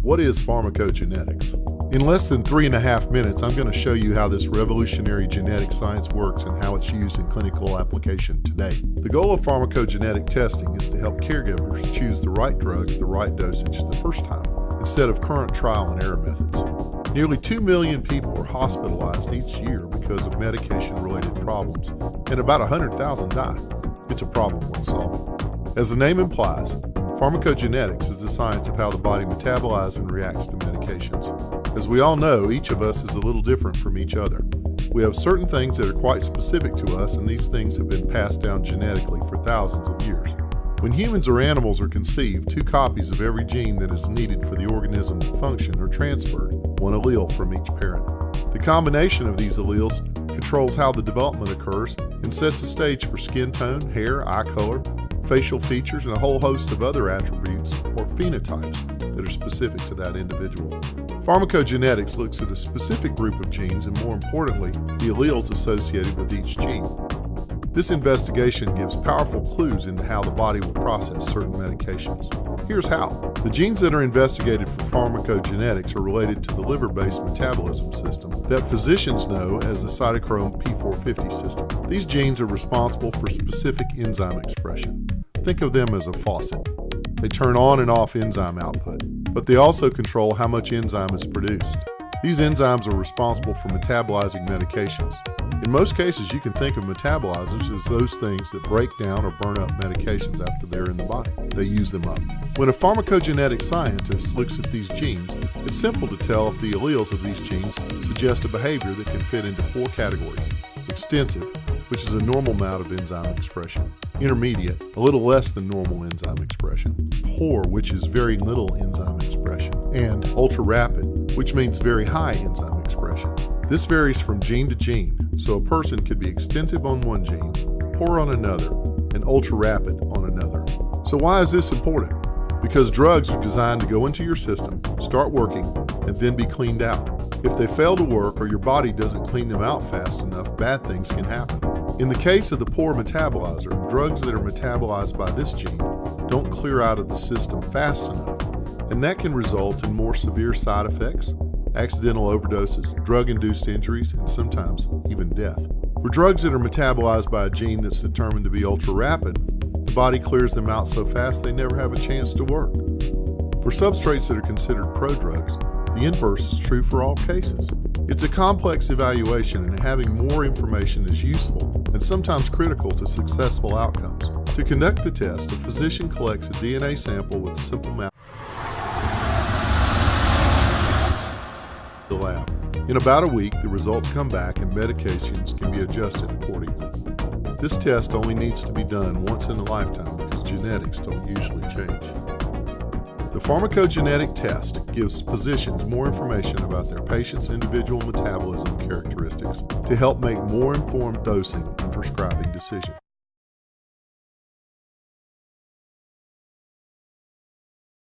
What is pharmacogenetics? In less than 3.5 minutes, I'm going to show you how this revolutionary genetic science works and how it's used in clinical application today. The goal of pharmacogenetic testing is to help caregivers choose the right drug at the right dosage the first time, instead of current trial and error methods. Nearly 2 million people are hospitalized each year because of medication-related problems, and about 100,000 die. It's a problem worth solving. As the name implies, pharmacogenetics is the science of how the body metabolizes and reacts to medications. As we all know, each of us is a little different from each other. We have certain things that are quite specific to us, and these things have been passed down genetically for thousands of years. When humans or animals are conceived, 2 copies of every gene that is needed for the organism to function are transferred, 1 allele from each parent. The combination of these alleles controls how the development occurs and sets the stage for skin tone, hair, eye color, facial features, and a whole host of other attributes or phenotypes that are specific to that individual. Pharmacogenetics looks at a specific group of genes and, more importantly, the alleles associated with each gene. This investigation gives powerful clues into how the body will process certain medications. Here's how. The genes that are investigated for pharmacogenetics are related to the liver-based metabolism system that physicians know as the cytochrome P450 system. These genes are responsible for specific enzyme expression. Think of them as a faucet. They turn on and off enzyme output, but they also control how much enzyme is produced. These enzymes are responsible for metabolizing medications. In most cases, you can think of metabolizers as those things that break down or burn up medications after they're in the body. They use them up. When a pharmacogenetic scientist looks at these genes, it's simple to tell if the alleles of these genes suggest a behavior that can fit into 4 categories. Extensive, which is a normal amount of enzyme expression. Intermediate, a little less than normal enzyme expression. Poor, which is very little enzyme expression. And ultra-rapid, which means very high enzyme expression. This varies from gene to gene, so a person could be extensive on one gene, poor on another, and ultra-rapid on another. So why is this important? Because drugs are designed to go into your system, start working, and then be cleaned out. If they fail to work or your body doesn't clean them out fast enough, bad things can happen. In the case of the poor metabolizer, drugs that are metabolized by this gene don't clear out of the system fast enough, and that can result in more severe side effects, accidental overdoses, drug-induced injuries, and sometimes even death. For drugs that are metabolized by a gene that's determined to be ultra-rapid, the body clears them out so fast they never have a chance to work. For substrates that are considered prodrugs, the inverse is true for all cases. It's a complex evaluation, and having more information is useful and sometimes critical to successful outcomes. To conduct the test, a physician collects a DNA sample with a simple map the lab. In about a week, the results come back and medications can be adjusted accordingly. This test only needs to be done once in a lifetime because genetics don't usually change. The pharmacogenetic test gives physicians more information about their patient's individual metabolism characteristics to help make more informed dosing and prescribing decisions.